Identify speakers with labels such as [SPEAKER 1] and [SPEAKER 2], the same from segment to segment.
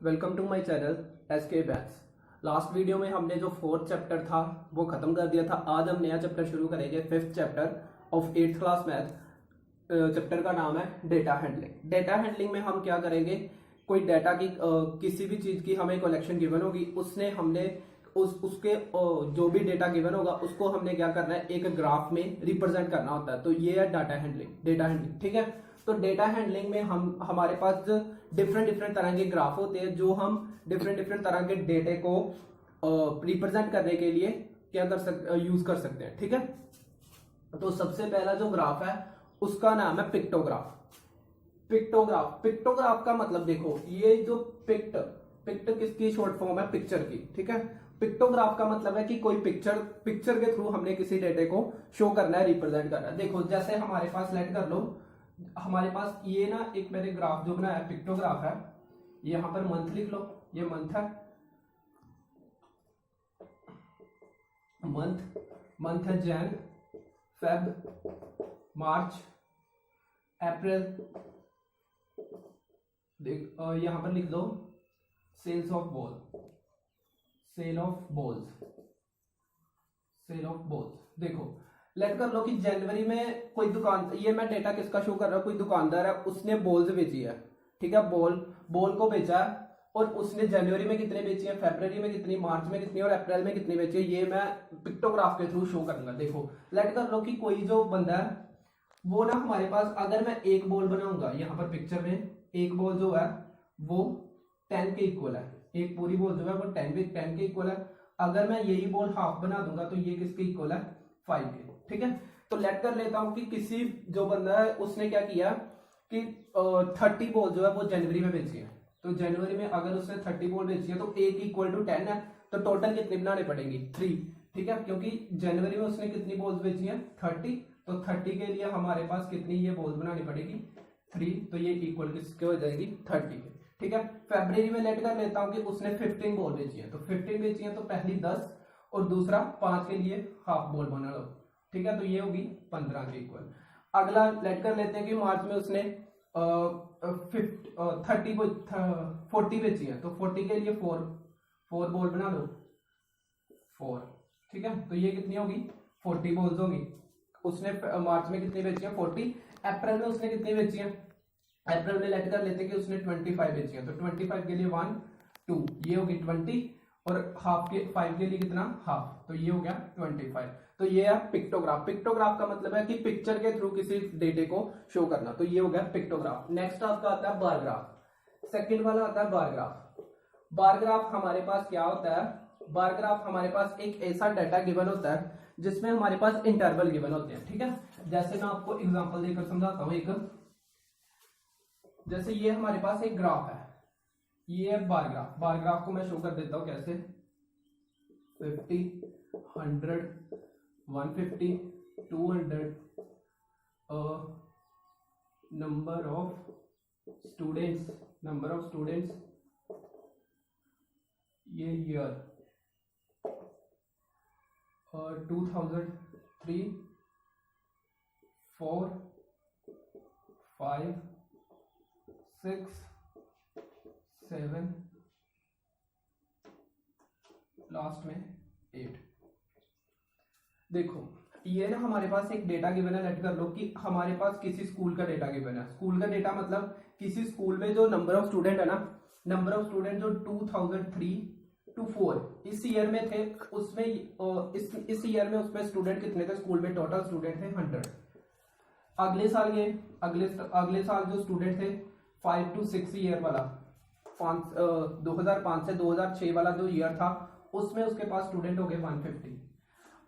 [SPEAKER 1] Welcome to my channel SK batch. Last video में हमने जो फोर्थ चैप्टर था वो खत्म कर दिया था। आज हम नया चैप्टर शुरू करेंगे, fifth chapter of eighth class math. Chapter का नाम है डेटा हैंडलिंग। डेटा हैंडलिंग में हम क्या करेंगे, कोई डाटा की किसी भी चीज की हमें कलेक्शन गिवन होगी, उसने हमने उसके जो भी डेटा गिवन होगा उसको हमने क्या करना है, एक ग्राफ में रिप्रेजेंट करना होता है। तो ये है डाटा हैंडलिंग। ठीक है। तो डेटा हैंडलिंग में हम हमारे पास डिफरेंट तरह के ग्राफ होते हैं जो हम डिफरेंट तरह के डेटे को रिप्रेजेंट करने के लिए क्या यूज कर सकते हैं। ठीक है। तो सबसे पहला जो ग्राफ है उसका नाम है पिक्टोग्राफ। पिक्टोग्राफ का मतलब देखो, ये जो पिक्ट किसकी शॉर्ट फॉर्म है, पिक्चर की। ठीक है। पिक्टोग्राफ का मतलब है कि कोई पिक्चर के थ्रू हमने किसी डेटे को शो करना है, रिप्रेजेंट करना है। देखो जैसे हमारे पास लेट कर लो, हमारे पास ये ना एक मैंने ग्राफ जो बनाया पिक्टोग्राफ है, यहां पर मंथ लिख लो, ये मंथ है, मंथ है जैन, फेब, मार्च, अप्रैल। यहां पर लिख दो सेल ऑफ बॉल्स। देखो लेट कर लो कि जनवरी में कोई दुकान, ये मैं डेटा किसका शो कर रहा हूं, कोई दुकानदार है, उसने बॉल्स बेची है। ठीक है। बॉल को बेचा है और उसने जनवरी में कितने बेची है, फरवरी में कितनी, मार्च में कितनी और अप्रैल में कितनी बेची है, ये मैं पिक्टोग्राफ के थ्रू शो करूंगा। देखो लेट कर लो कि कोई जो बंदा है वो ना, हमारे पास अगर मैं एक बॉल बनाऊंगा, यहाँ पर पिक्चर में एक बॉल जो है वो 10 के इक्वल है, एक पूरी बॉल जो है वो 10 के इक्वल है। अगर मैं यही बॉल हाफ बना दूंगा तो ये किसके इक्वल है, 5 के। ठीक है। तो लेट कर लेता हूं कि किसी जो बंदा है उसने क्या किया कि 30 बॉल जो है वो जनवरी में बेची है। तो जनवरी में अगर उसने 30 बॉल बेची है तो एक इक्वल टू 10 है, तो टोटल कितनी बनाने पड़ेगी, 3। ठीक है। क्योंकि जनवरी में उसने कितनी बॉल्स बेची है, 30, तो 30 के लिए हमारे पास कितनी ये बॉल्स बनानी पड़ेगी, 3। तो ये इक्वल किसके हो जाएगी, 30 के। ठीक है। फरवरी में लेट कर लेता हूं कि उसने 15 बॉल बेची है, तो 15 बेची है तो पहली 10 और दूसरा 5 के लिए हाफ बॉल बना लो। ठीक है। तो ये होगी 15 के इक्वल। अगला लेट कर लेते हैं कि मार्च में उसने 40 बेची है, तो 40 के लिए 4 बॉल बना लो, 4। ठीक है। तो ये कितनी होगी, 40 बॉल्स होगी। उसने मार्च में कितनी बेची है, 40। अप्रैल में उसने कितनी बेची है, अप्रैल में लेट कर लेते हैं कि उसने 25 बेची है, तो 25 के लिए 1 2, ये होगी 20 और हाफ के 5 के लिए कितना, हाफ, तो ये हो गया 25। तो ये है पिक्टोग्राफ। पिक्टोग्राफ का मतलब है कि पिक्चर के थ्रू किसी डेटे को शो करना, तो ये हो गया पिक्टोग्राफ। नेक्स्ट आपका आता है बार ग्राफ। सेकंड वाला आता है बार ग्राफ। बार ग्राफ हमारे पास क्या होता है, बार ग्राफ हमारे पास एक ऐसा डाटा गिवन होता है जिसमें हमारे पास इंटरवल गिवन होते हैं। ठीक है। जैसे मैं आपको एग्जांपल देकर समझाता हूं। एक जैसे ये हमारे पास एक ग्राफ है, ये है बार ग्राफ। बार ग्राफ को मैं शो कर देता हूं कैसे, 50 100 150 200 नंबर ऑफ स्टूडेंट्स, ये ईयर 2003 4 5 6 7 लास्ट में 8। देखो ये ना हमारे पास एक डेटा गिवन है। लेट कर लो कि हमारे पास किसी स्कूल का डेटा गिवन है। स्कूल का डेटा मतलब किसी स्कूल में जो नंबर ऑफ स्टूडेंट है ना, नंबर ऑफ स्टूडेंट जो 2003 to 4 इस ईयर में थे, उसमें इस ईयर में उसमें स्टूडेंट कितने थे, स्कूल में टोटल स्टूडेंट थे 100। अगले साल ये अगले साल जो स्टूडेंट थे 5 to 6 ईयर वाला, 2005 से 2006 वाला जो ईयर था, उसमें उसके पास स्टूडेंट हो गए 150।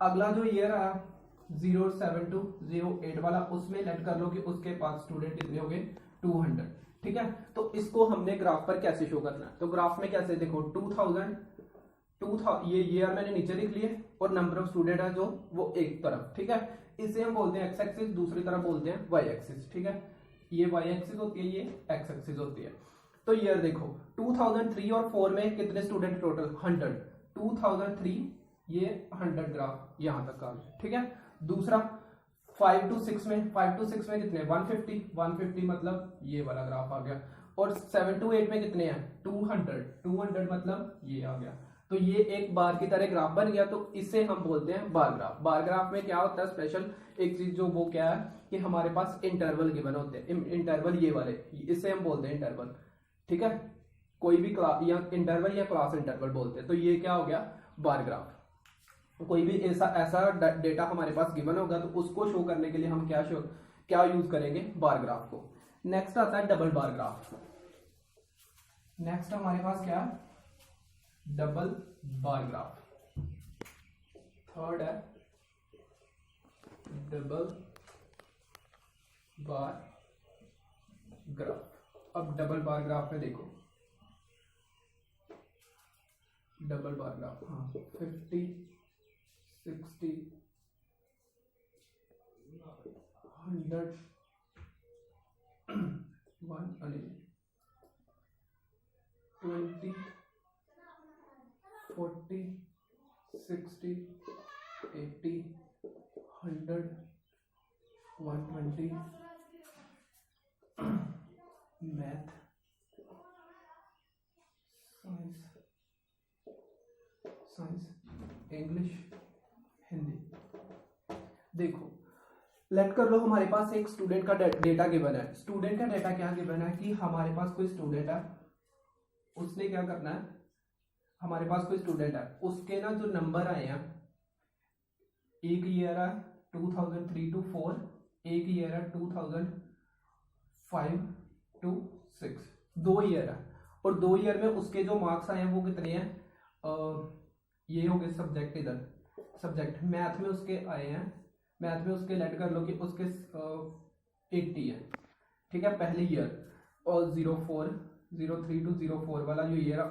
[SPEAKER 1] अगला जो ईयर आया 07 to 08 वाला, उसमें लेट कर लो कि उसके पास स्टूडेंट कितने हो गए, 200। ठीक है। तो इसको हमने ग्राफ पर कैसे शो करना है, तो ग्राफ में कैसे, देखो 2000 ये ईयर मैंने नीचे लिख लिए और नंबर ऑफ स्टूडेंट है जो वो एक तरफ। ठीक है। इसे हम बोलते हैं एक्स एक्सिस, दूसरी तरफ बोलते हैं वाई एक्सिस। ठीक है। ये वाई एक्सिस होती है, ये एक्स एक्सिस होती है। तो ईयर देखो 2003 और 4 में कितने स्टूडेंट टोटल, 100। 2003 ये 100 ग्राफ यहां तक का। ठीक है। दूसरा 5 to 6 में कितने, 150 मतलब ये वाला ग्राफ आ गया। और 7 to 8 में कितने हैं 200 मतलब ये आ गया। तो ये एक बार की तरह ग्राफ बन गया, तो इसे हम बोलते हैं बार ग्राफ। बार ग्राफ में क्या होता है स्पेशल एक चीज जो वो क्या है कि हमारे पास इंटरवल गिवन होते हैं, इंटरवल ये वाले, इसे हम बोलते हैं इंटरवल, ठीक है। कोई भी क्लास या इंटरवल या क्लास इंटरवल बोलते हैं। तो ये क्या हो गया बार ग्राफ। कोई भी ऐसा डेटा हमारे पास गिवन होगा तो उसको शो करने के लिए हम क्या यूज करेंगे बार ग्राफ को। नेक्स्ट आता है डबल बार ग्राफ। नेक्स्ट हमारे पास क्या है डबल बार ग्राफ। थर्ड है डबल बार ग्राफ। अब डबल बार ग्राफ में देखो, डबल बार ग्राफ, हाँ 50 60 100 20 40 60 80 100 120 मैथ साइंस इंग्लिश हिंदी। देखो लेट कर लो हमारे पास एक स्टूडेंट का डेटा गिवन है। स्टूडेंट का डेटा क्या गिवन है कि हमारे पास कोई स्टूडेंट है, उसने क्या करना है, हमारे पास कोई स्टूडेंट है, उसके ना जो नंबर आए हैं, एक ईयर है 2003 to 4, एक ईयर है 2005 to 6, 2 ईयर है। और 2 ईयर में उसके जो मार्क्स आए हैं वो कितने हैं, ये हो गए सब्जेक्ट, इधर सब्जेक्ट मैथ में उसके आए हैं, मैथ में उसके लेट कर लो कि उसके 80 है, ठीक है पहले ईयर। और 03 to 04 वाला जो ईयर है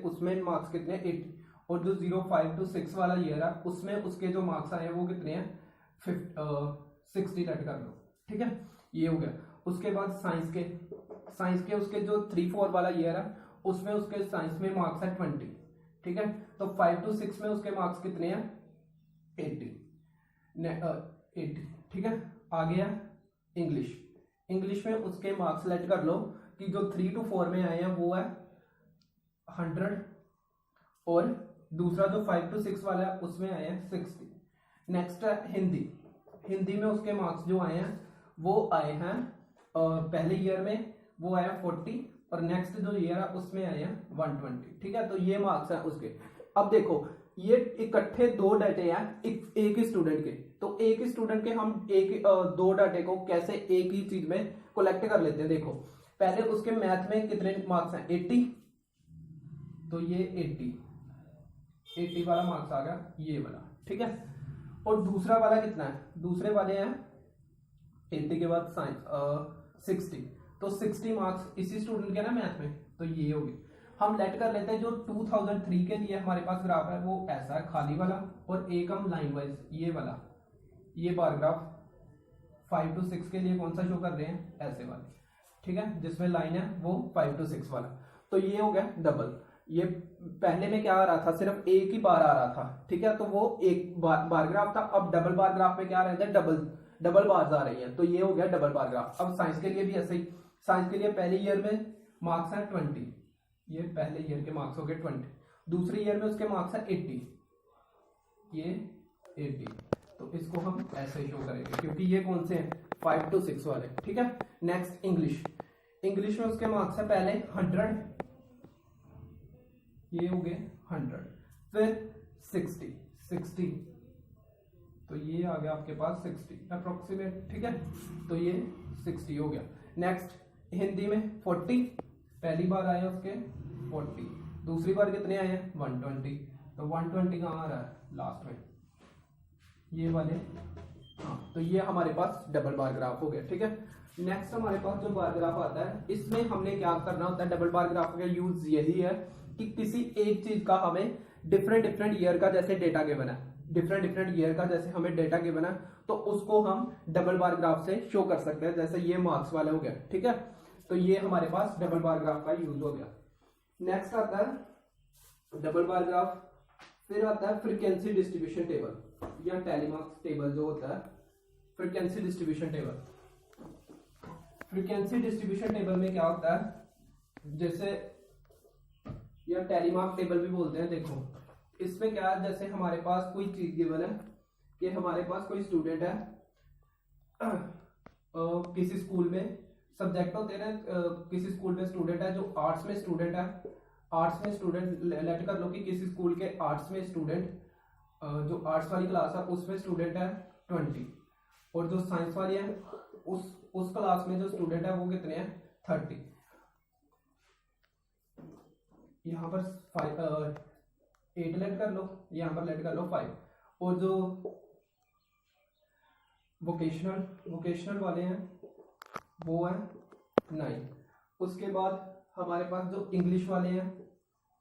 [SPEAKER 1] उसमें मार्क्स कितने 80, और जो 05 to 6 वाला ईयर है उसमें उसके जो मार्क्स आए हैं वो कितने हैं 60 लेट कर लो, ठीक है ये हो गया। उसके बाद साइंस के उसके जो 3-4 वाला ईयर है उसमें उसके साइंस में मार्क्स है 20, ठीक है। तो 5 to 6 में उसके मार्क्स कितने हैं 80, ठीक है। आ गया इंग्लिश में उसके मार्क्स लेट कर लो कि जो 3 to 4 में आए हैं वो है 100, और दूसरा जो 5 to 6 वाला है उसमें आए हैं 60। नेक्स्ट है हिंदी में उसके मार्क्स जो आए हैं वो आए हैं पहले ईयर में वो आया 40, और नेक्स्ट जो ईयर है उसमें आए हैं 120, ठीक है। तो ये मार्क्स हैं उसके। अब देखो ये इकट्ठे 2 डाटे हैं एक ही स्टूडेंट के, तो एक ही स्टूडेंट के हम 2 डाटे को कैसे एक ही चीज में कलेक्ट कर लेते हैं। देखो पहले उसके मैथ में कितने मार्क्स हैं 80, तो ये 80 वाला मार्क्स आ गया ये वाला, ठीक है। और दूसरा वाला कितना है, दूसरे वाले हैं 80 के बाद साइंस 60, तो 60 मार्क्स इसी स्टूडेंट के ना मैथ में, तो ये होगी। हम लेट कर लेते हैं जो 2003 के लिए हमारे पास ग्राफ है वो ऐसा है खाली वाला, और एक हम लाइन वाइज ये वाला ये बार ग्राफ 5 to 6 के लिए कौन सा शो कर रहे हैं ऐसे वाले, ठीक है, जिसमें लाइन है वो 5 to 6 वाला। तो ये हो गया डबल। ये पहले में क्या आ रहा था सिर्फ एक ही बार आ रहा था, ठीक है, तो वो एक बार ग्राफ था। अब डबल बार ग्राफ में क्या रहता है डबल बार्स आ रही हैं, तो ये हो गया डबल बार ग्राफ। अब साइंस के लिए भी ऐसे ही, साइंस के लिए पहले ईयर में मार्क्स है 20, ये पहले ईयर के मार्क्स हो गए 20, दूसरे ईयर में उसके मार्क्स है 80, ये 80, तो इसको हम ऐसे ही शो करेंगे क्योंकि ये कौन से हैं 5 to 6 वाले, ठीक है। नेक्स्ट इंग्लिश में उसके मार्क्स है पहले 100, ये हो गए 100, फिर 60, तो ये आ गया आपके पास 60 अप्रोक्सीमेट, ठीक है, तो ये 60 हो गया। नेक्स्ट हिंदी में 40, पहली बार आए उसके 40, दूसरी बार कितने आए हैं 120, तो 120 कहाँ आ रहा है लास्ट में ये वाले, हाँ, तो ये हमारे पास डबल बार ग्राफ हो गया, ठीक है। नेक्स्ट हमारे पास जो बार ग्राफ आता है इसमें हमने क्या करना होता है, डबल बार ग्राफ का यूज यही है कि किसी एक चीज का हमें डिफरेंट ईयर का जैसे डेटा गिवन है, डिफरेंट ईयर का जैसे हमें डेटा गिवन है, तो उसको हम डबल बार ग्राफ से शो कर सकते हैं, जैसे ये मार्क्स वाला हो गया, ठीक है। तो ये हमारे पास डबल बार ग्राफ का यूज हो गया। नेक्स्ट आता है डबल बार ग्राफ, फिर आता है फ्रीक्वेंसी डिस्ट्रीब्यूशन टेबल या टेलीमार्क्स टेबल जो होता है frequency distribution table. Frequency distribution table में क्या होता है जैसे या टेलीमार्क टेबल भी बोलते हैं। देखो इसमें क्या है, जैसे हमारे पास कोई चीज गिवन है कि हमारे पास कोई स्टूडेंट है किसी स्कूल में सब्जेक्ट होते हैं किसी स्कूल में स्टूडेंट है जो आर्ट्स में स्टूडेंट है, आर्ट्स में स्टूडेंट लेट कर लो कि किसी स्कूल के आर्ट्स में स्टूडेंट जो आर्ट्स वाली क्लास है उसमें स्टूडेंट है 20, और जो साइंस वाली है उस क्लास में जो स्टूडेंट है वो कितने हैं 30। यहाँ पर 8 लेट कर लो, यहाँ पर लेट कर लो 5, और जो वोकेशनल वाले हैं वो है 9। उसके बाद हमारे पास जो इंग्लिश वाले हैं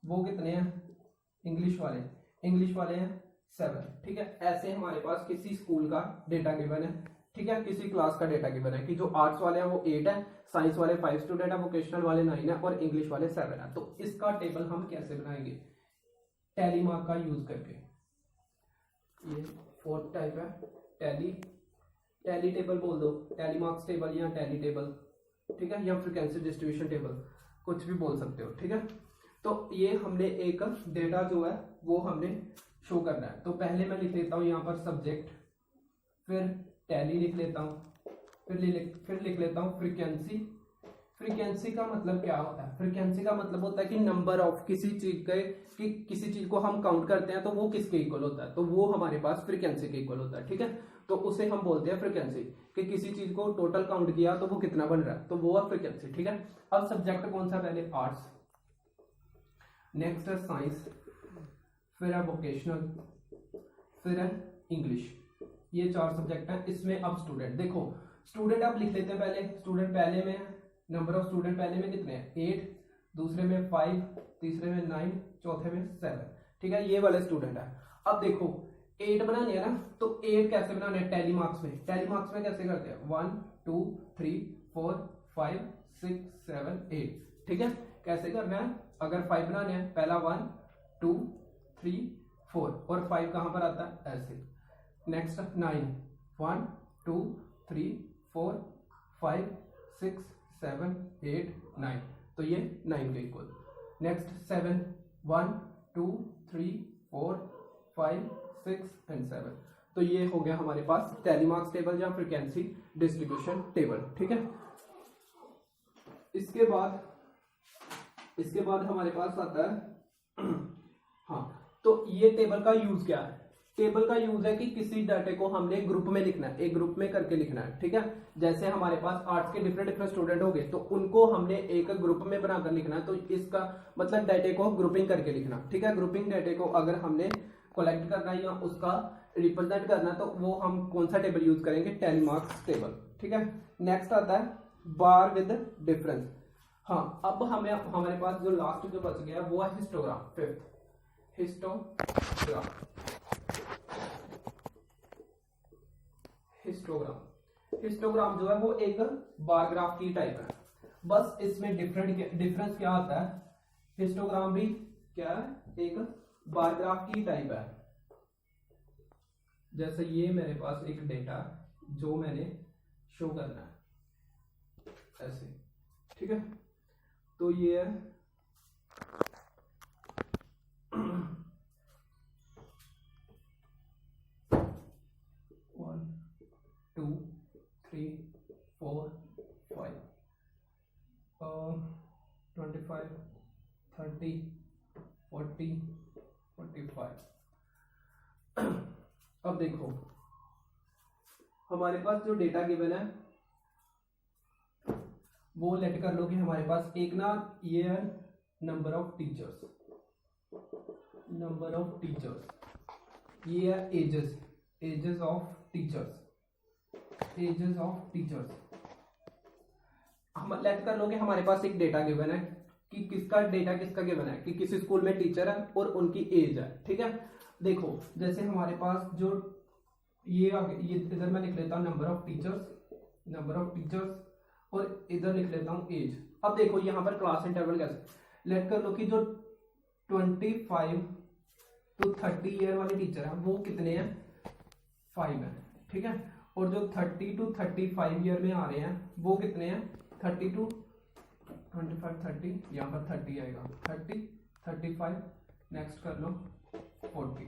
[SPEAKER 1] वो कितने हैं, इंग्लिश वाले हैं 7। ठीक है, ऐसे हमारे पास किसी स्कूल का डेटा गिवन है, ठीक है, किसी क्लास का डेटा गिवन है कि जो आर्ट्स वाले हैं वो 8 है, साइंस वाले 5 स्टूडेंट है, वोकेशनल वाले 9 है और इंग्लिश वाले 7 है। तो इसका टेबल हम कैसे बनाएंगे, टेलीमार्क का यूज करके। ये 4th टाइप है टैली टेबल बोल दो, टेलीमार्क्स टेबल या टैली टेबल, ठीक है, या फ्रीक्वेंसी डिस्ट्रीब्यूशन टेबल, कुछ भी बोल सकते हो। ठीक है, तो ये हमने एक डेटा जो है वो हमने शो करना है। तो पहले मैं लिख लेता हूँ यहाँ पर सब्जेक्ट, फिर टैली लिख लेता हूँ, फिर लिख लेता हूँ फ्रीक्वेंसी। फ्रीक्वेंसी का मतलब क्या होता है, फ्रीक्वेंसी का मतलब होता है कि नंबर ऑफ किसी चीज के, कि किसी चीज को हम काउंट करते हैं तो वो किसके इक्वल होता है, तो वो हमारे पास फ्रीक्वेंसी के इक्वल होता है। ठीक है, तो उसे हम बोलते हैं फ्रीक्वेंसी, कि किसी चीज को टोटल काउंट किया तो वो कितना बन रहा है, तो वो है फ्रीक्वेंसी। ठीक है, अब सब्जेक्ट कौन सा, पहले आर्ट्स, नेक्स्ट है साइंस, फिर है वोकेशनल, फिर है इंग्लिश। ये 4 सब्जेक्ट हैं। इसमें अब स्टूडेंट, देखो स्टूडेंट आप लिख लेते हैं पहले, स्टूडेंट पहले में नंबर ऑफ स्टूडेंट पहले में कितने हैं 8, दूसरे में 5, तीसरे में 9, चौथे में 7। ठीक है, ये वाले स्टूडेंट है। अब देखो 8 बनाने है ना, तो 8 कैसे बनाने हैं टेलीमार्क्स में, टेलीमार्क्स में कैसे करते हैं 1 2 3 4 5 6 7 8। ठीक है, कैसे करना है, अगर 5 बनाने हैं पहला 1 2 3 4 और 5 कहां पर आता है ऐसे। नेक्स्ट 9 1 2 3 4 5 6 7 8 9, तो ये 9 के इक्वल। नेक्स्ट 7 1 2 3 4 5 6 एंड 7, तो ये हो गया हमारे पास टेलीमार्क्स टेबल या फ्रीक्वेंसी डिस्ट्रीब्यूशन टेबल। ठीक है, इसके बाद हमारे पास आता है हाँ, तो ये टेबल का यूज क्या है, टेबल का यूज है कि किसी डाटे को हमने ग्रुप में लिखना है, एक ग्रुप में करके लिखना है। ठीक है, जैसे हमारे पास आर्ट्स के डिफरेंट स्टूडेंट हो गए तो उनको हमने एक ग्रुप में बनाकर लिखना है, तो इसका मतलब डाटे को ग्रुपिंग करके लिखना। ठीक है, ग्रुपिंग डाटे को अगर हमने कलेक्ट करना है या उसका रिप्रेजेंट करना है तो वो हम कौन सा टेबल यूज करेंगे, टेलीमार्क्स टेबल। ठीक है, नेक्स्ट आता है बार विद डिफरेंस। हाँ, अब हमारे पास जो लास्ट जो बच गया वो है हिस्टोग्राम, 5th हिस्टोग्राम। हिस्टोग्राम जो है वो एक बार ग्राफ की टाइप है, बस इसमें डिफरेंस क्या आता है, हिस्टोग्राम भी क्या है, एक बार ग्राफ की टाइप है। जैसे ये मेरे पास एक डेटा जो मैंने शो करना है ऐसे। ठीक है, तो ये है 1 2 3 4 5 25 30 40 45। अब देखो हमारे पास जो डेटा गिवन है वो लेट कर लो कि हमारे पास एक ना ये है नंबर ऑफ टीचर्स, ये है एजेस ऑफ टीचर्स। हम लेट कर लो कि हमारे पास एक डेटा गिवन है कि किसका गिवन है कि किसी स्कूल में टीचर है और उनकी एज है। ठीक है, देखो जैसे हमारे पास जो ये इधर मैं लिख लेता हूँ नंबर ऑफ टीचर्स और इधर लिख लेता हूँ एज। अब देखो यहाँ पर क्लास इंटरवल कैसे लेट कर लो कि जो 25 to 30 ईयर वाले टीचर है वो कितने हैं 5 है। ठीक है, और जो 30 to 35 ईयर में आ रहे हैं वो कितने हैं 30 to 25 30, यहाँ पर 30 आएगा, 30 35, नेक्स्ट कर लो 40,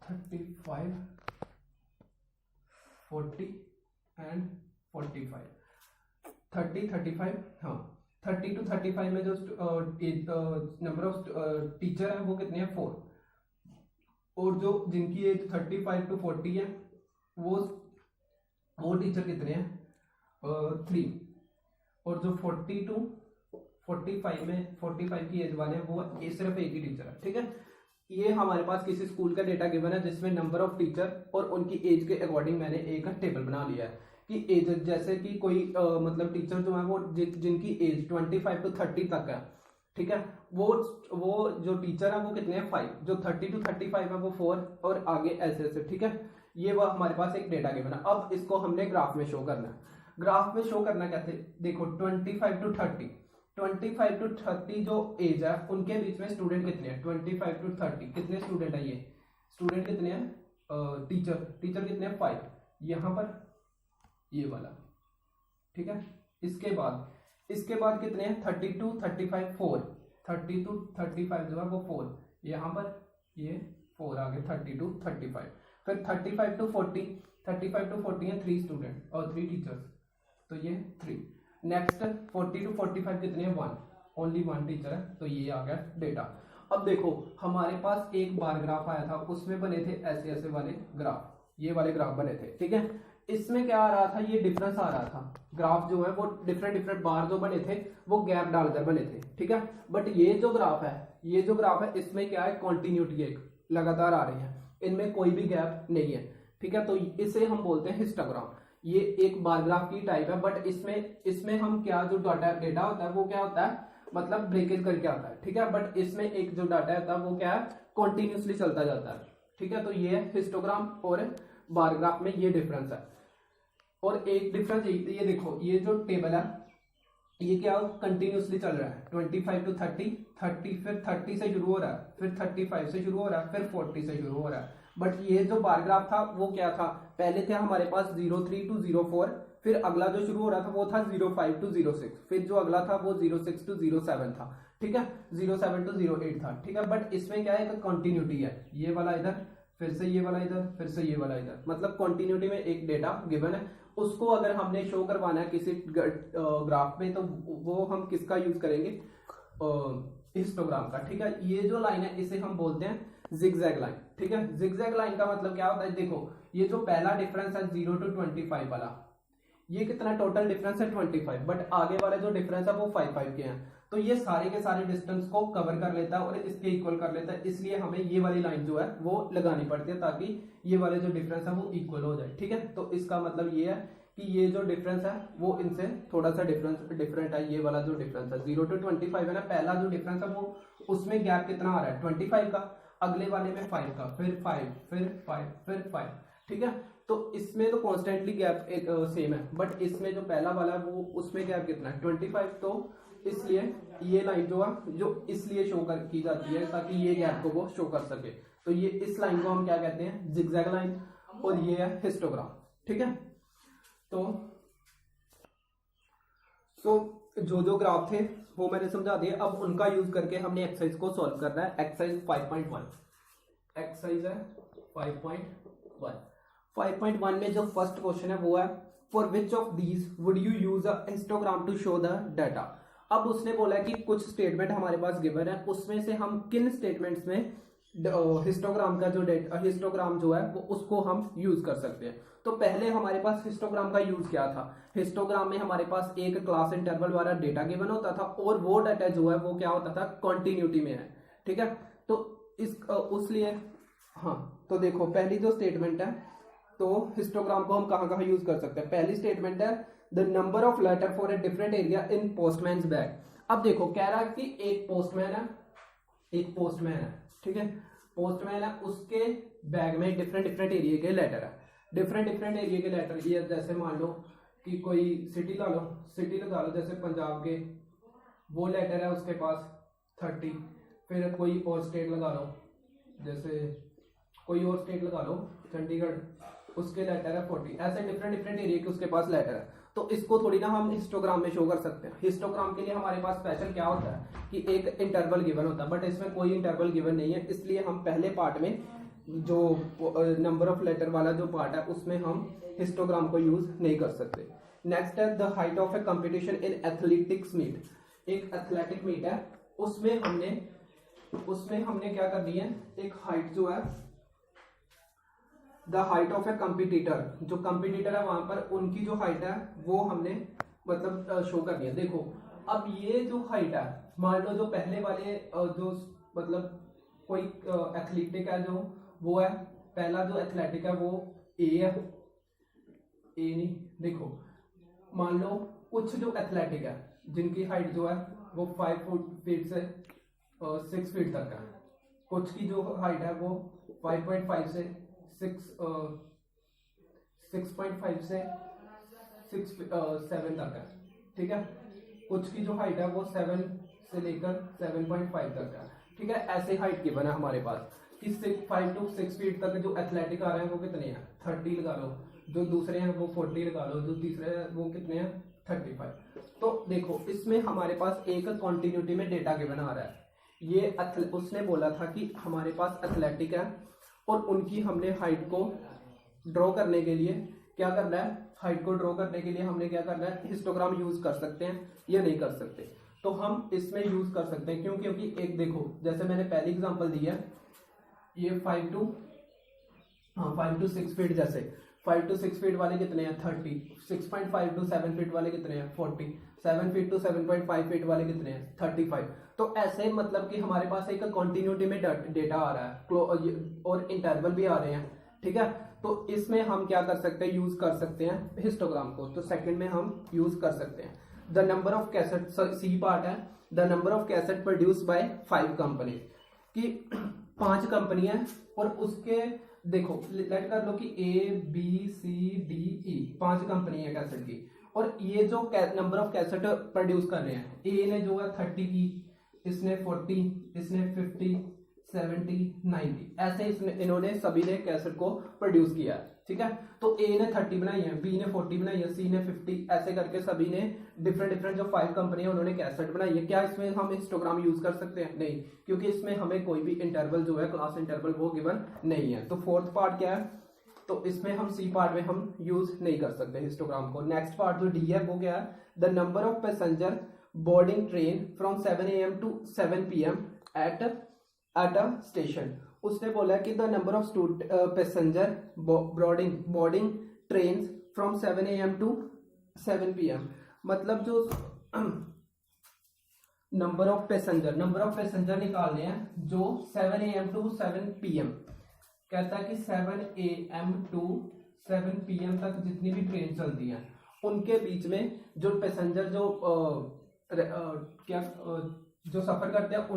[SPEAKER 1] 35 40 एंड 45, 30 35, हाँ 30 to 35 में जो नंबर ऑफ टीचर है वो कितने हैं 4, और जो जिनकी एज 35 to 40 है वो टीचर कितने हैं 3, और जो 40 to 45 में 45 की एज वाले हैं वो सिर्फ एक ही टीचर है। ठीक है, ये हमारे पास किसी स्कूल का डेटा गिवन है जिसमें नंबर ऑफ टीचर और उनकी एज के अकॉर्डिंग मैंने एक टेबल बना लिया है कि एज, जैसे कि कोई मतलब टीचर जो है वो जिनकी एज 25 to 30 तक है, ठीक है, वो जो टीचर है वो कितने हैं 5, जो 30 to 35 है वो 4, और आगे ऐसे ऐसे। ठीक है, ये वो हमारे पास एक डेटा गिवन है। अब इसको हमने ग्राफ में शो करना है। ग्राफ में शो करना कैसे, देखो 25 to 30 जो एज है उनके बीच में स्टूडेंट कितने हैं, 25 to 30 कितने स्टूडेंट है, ये स्टूडेंट कितने हैं, टीचर कितने हैं 5, यहाँ पर ये वाला। ठीक है, इसके बाद कितने हैं 30 to 35 4, 30 to 35 जो है वो 4, यहाँ पर ये 4 आ गए 30 to 35, फिर 35 to 40 है 3 स्टूडेंट और 3 टीचर्स, तो ये 3। नेक्स्ट 40 to 45 कितने हैं 1, ओनली 1 टीचर है, तो ये आ गया डेटा। अब देखो हमारे पास एक बार ग्राफ आया था, उसमें बने थे ऐसे ऐसे वाले ग्राफ, ये वाले ग्राफ बने थे। ठीक है, इसमें क्या आ रहा था, ये डिफरेंस आ रहा था, ग्राफ जो है वो डिफरेंट बार जो बने थे वो गैप डालकर बने थे। ठीक है, बट ये जो ग्राफ है इसमें क्या है, कॉन्टिन्यूटी एक लगातार आ रही है, इनमें कोई भी गैप नहीं है। ठीक है, तो इसे हम बोलते हैं हिस्टोग्राम। ये एक बार ग्राफ की टाइप है, बट इसमें हम क्या जो डेटा होता है वो क्या होता है, मतलब ब्रेकेज करके आता है। ठीक है, बट इसमें एक जो डाटा होता है वो क्या है, कॉन्टिन्यूसली चलता जाता है। ठीक है, तो ये है हिस्टोग्राम और बार ग्राफ में ये डिफरेंस है। और एक डिफरेंस ये देखो, ये जो टेबल है ये क्या कंटिन्यूसली चल रहा है, 25 to 30, फिर 30 से शुरू हो रहा है, फिर 35 से शुरू हो रहा है, फिर 40 से शुरू हो रहा है। बट ये जो बार ग्राफ था वो क्या था, पहले थे हमारे पास 03 to 04, फिर अगला जो शुरू हो रहा था वो था 05 to 06, फिर जो अगला था वो 06 to 07 था। ठीक है, 07 to 08 था। ठीक है, बट इसमें क्या है, एक कंटिन्यूटी है, ये वाला इधर, फिर से ये वाला इधर, फिर से ये वाला इधर, मतलब कंटिन्यूटी में एक डेटा गिवन है। उसको अगर हमने शो करवाना है किसी ग्राफ में तो वो हम किसका यूज करेंगे, हिस्टोग्राम का। ठीक है, ये जो लाइन है इसे हम बोलते हैं जिगजैग लाइन। ठीक है, जिगजैग लाइन का मतलब क्या होता है, देखो ये जो पहला डिफरेंस है 0 to 25 वाला, ये कितना टोटल डिफरेंस है 25, बट आगे वाले जो डिफरेंस है वो 5 के हैं, तो ये सारे के सारे डिस्टेंस को कवर कर लेता है और इसके इक्वल कर लेता है। इसलिए हमें ये वाली लाइन जो है वो लगानी पड़ती है ताकि ये वाले जो डिफरेंस है वो इक्वल हो जाए। ठीक है, तो इसका मतलब ये है कि ये जो डिफरेंस है वो इनसे थोड़ा सा डिफरेंट है। ये वाला जो डिफरेंस है 0 to 25 है ना, पहला जो डिफरेंस है वो उसमें गैप कितना आ रहा है 25 का, अगले वाले में 5 का, फिर 5 फिर 5 फिर 5। ठीक है, तो इसमें तो कॉन्स्टेंटली गैप एक सेम है, बट इसमें जो पहला वाला है वो उसमें गैप कितना है 25, तो इसलिए ये लाइन जो है जो इसलिए शो की जाती है ताकि ये गैप को वो शो कर सके। तो ये इस लाइन को हम क्या कहते हैं, जिगजैग लाइन, और ये है हिस्टोग्राम। ठीक है, तो जो ग्राफ थे वो मैंने समझा दिए। अब उनका यूज करके हमने एक्सरसाइज को सॉल्व करना है। एक्सरसाइज 5.1 एक्सरसाइज है 5.1। 5.1 में जो फर्स्ट क्वेश्चन है वो है for which of these would you use a histogram to show the data. अब उसने बोला है कि कुछ स्टेटमेंट हमारे पास गिवन है, उसमें से हम किन स्टेटमेंट्स में हिस्टोग्राम का जो हिस्टोग्राम जो है वो उसको हम यूज कर सकते हैं। तो पहले हमारे पास हिस्टोग्राम का यूज क्या था, हिस्टोग्राम में हमारे पास एक क्लास इंटरवल वाला डेटा गिवन होता था और वो डाटा जो है वो क्या होता था, कॉन्टिन्यूटी में है। ठीक है, तो उसलिए हाँ, तो देखो पहली जो स्टेटमेंट है तो हिस्टोग्राम को हम कहाँ यूज कर सकते हैं। पहली स्टेटमेंट है the number of letter for a different area in postman's bag. अब देखो कह रहा है कि एक पोस्टमैन है, ठीक है, पोस्टमैन है, उसके बैग में डिफरेंट एरिया के लेटर है, डिफरेंट एरिया के लेटर। ये जैसे मान लो कि कोई सिटी लगा लो जैसे पंजाब के, वो लेटर है उसके पास 30, फिर कोई और स्टेट लगा लो, जैसे कोई और स्टेट लगा लो चंडीगढ़, उसके लेटर है 40। ऐसे डिफरेंट एरिया के उसके पास लेटर है। तो इसको थोड़ी ना हम हिस्टोग्राम में शो कर सकते हैं। हिस्टोग्राम के लिए हमारे पास स्पेशल क्या होता है कि एक इंटरवल गिवन होता है, बट इसमें कोई इंटरवल गिवन नहीं है, इसलिए हम पहले पार्ट में जो नंबर ऑफ लेटर वाला जो पार्ट है उसमें हम हिस्टोग्राम को यूज नहीं कर सकते। नेक्स्ट है the height of a competition in athletics meet. एक एथलेटिक मीट है, उसमें हमने क्या करनी है, एक हाइट जो है the height of A competitor, जो कंपटीटर है वहां पर उनकी जो हाइट है वो हमने मतलब शो करनी है। देखो अब ये जो हाइट है, मान लो जो पहले वाले जो मतलब कोई एथलेटिक है जो वो है, पहला जो एथलेटिक है वो ए है, ए नहीं, देखो मान लो कुछ जो एथलेटिक है जिनकी हाइट जो है वो 5 फीट से 6 फीट तक है, कुछ की जो हाइट है वो 5.5 से 6.5 से 7 तक है, ठीक है। कुछ की जो हाइट है वो 7 से लेकर 7.5 तक है, ठीक है। ऐसे हाइट की बना हमारे पास कि 5 to 6 फीट तक जो एथलेटिक आ रहे हैं वो कितने हैं, 30 लगा लो, जो दूसरे हैं वो 40 लगा लो, जो तीसरे हैं वो कितने हैं 35। तो देखो इसमें हमारे पास एक कॉन्टिन्यूटी में डेटा गिवन आ रहा है। ये उसने बोला था कि हमारे पास एथलेटिक है और उनकी हमने हाइट को ड्रॉ करने के लिए क्या करना है, हाइट को ड्रॉ करने के लिए हमने क्या करना है, हिस्टोग्राम यूज कर सकते हैं या नहीं कर सकते। तो हम इसमें यूज कर सकते हैं, क्यों, क्योंकि एक देखो जैसे मैंने पहली एग्जांपल दी है, ये 5 to 6 फीट, जैसे 5 to 6 फीट वाले कितने हैं 30, 6.5 to 7 फीट वाले कितने हैं 40, 7 फीट to 7.5 फीट वाले कितने हैं 35। तो ऐसे मतलब कि हमारे पास एक कॉन्टिन्यूटी में डेटा आ रहा है और इंटरवल भी आ रहे हैं, ठीक है। तो इसमें हम क्या कर सकते हैं, यूज कर सकते हैं हिस्टोग्राम को। तो सेकंड में हम यूज कर सकते हैं the number of cassette, C part है, the number of cassette produce by 5 company, कि 5 कंपनियां और उसके देखो लेट कर लो कि A B C D E 5 company है कैसेट की, और ये जो नंबर ऑफ कैसेट प्रोड्यूस कर रहे हैं, ए ने जो है 30 की, इसने 40, इसने 50, 70, 90, ऐसे इन्होंने सभी ने कैसेट को प्रोड्यूस किया है, ठीक है। तो ए ने 30 बनाई है, बी ने 40 बनाई है, सी ने 50, ऐसे करके सभी ने डिफरेंट जो 5 कंपनी है उन्होंने कैसेट बनाई है। क्या इसमें हम हिस्टोग्राम यूज कर सकते हैं? नहीं, क्योंकि इसमें हमें कोई भी इंटरवल जो है क्लास इंटरवल वो गिवन नहीं है। तो फोर्थ पार्ट क्या है, तो इसमें हम सी पार्ट में हम यूज नहीं कर सकते हिस्टोग्राम को। नेक्स्ट पार्ट जो डी है वो क्या है, the number of passenger boarding train from 7 AM to 7 PM at a station. उसने बोला कि the number of passenger boarding train from 7 AM to 7 PM, मतलब जो नंबर ऑफ पैसेंजर निकालने हैं जो 7 AM to 7 PM, कहता है कि 7 AM to 7 PM तक जितनी भी ट्रेन चलती हैं उनके बीच में जो पैसेंजर जो सफर करते हैं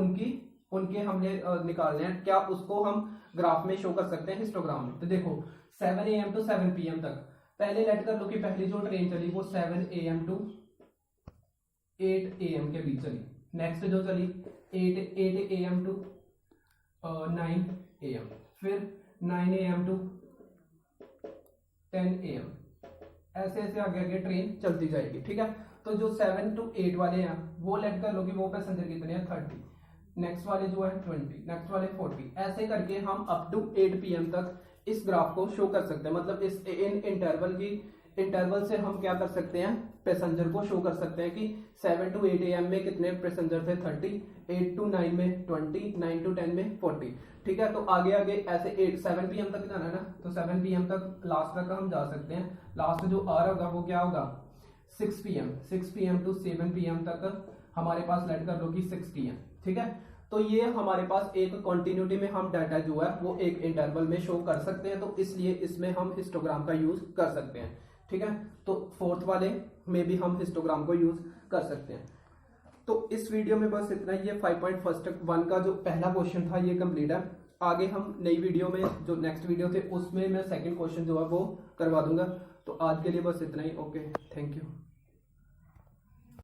[SPEAKER 1] उनके हमने निकालने हैं। क्या उसको हम ग्राफ में शो कर सकते हैं हिस्टोग्राम में? तो देखो 7 AM to 7 PM तक, पहले लेट कर लो कि पहली जो ट्रेन चली वो 7 AM to 8 AM के बीच चली। नेक्स्ट जो चली 8 AM to 9 AM, फिर 9 AM to 10 AM, ऐसे ऐसे आगे ट्रेन चलती जाएगी, ठीक है। तो जो 7 to 8 वाले हैं वो लेट कर लो कि वो पैसेंजर कितने हैं 30, नेक्स्ट वाले जो है 20, नेक्स्ट वाले 40, ऐसे करके हम अप टू 8 PM तक इस ग्राफ को शो कर सकते हैं। मतलब इस इंटरवल से हम क्या कर सकते हैं, पैसेंजर को शो कर सकते हैं कि 7 to 8 AM में कितने पैसेंजर थे 30, 8 to 9 में 20, 9 to 10 में 40, ठीक है। तो आगे ऐसे 7 PM तक जाना है ना, तो 7 PM तक लास्ट तक हम जा सकते हैं। लास्ट जो आ रहा होगा वो क्या होगा 6 PM to 7 PM तक हमारे पास लेट कर लो कि 60 है, ठीक है। तो ये हमारे पास एक कॉन्टिन्यूटी में हम डाटा जो है वो एक इंटरवल में शो कर सकते हैं, तो इसलिए इसमें हम हिस्टोग्राम का यूज कर सकते हैं, ठीक है। तो फोर्थ वाले में भी हम हिस्टोग्राम को यूज कर सकते हैं। तो इस वीडियो में बस इतना ही है। 5.1 का जो पहला क्वेश्चन था ये कंप्लीट है। आगे हम नई वीडियो में जो नेक्स्ट वीडियो थे उसमें मैं सेकंड क्वेश्चन जो है वो करवा दूंगा। तो आज के लिए बस इतना ही। Okay, thank you.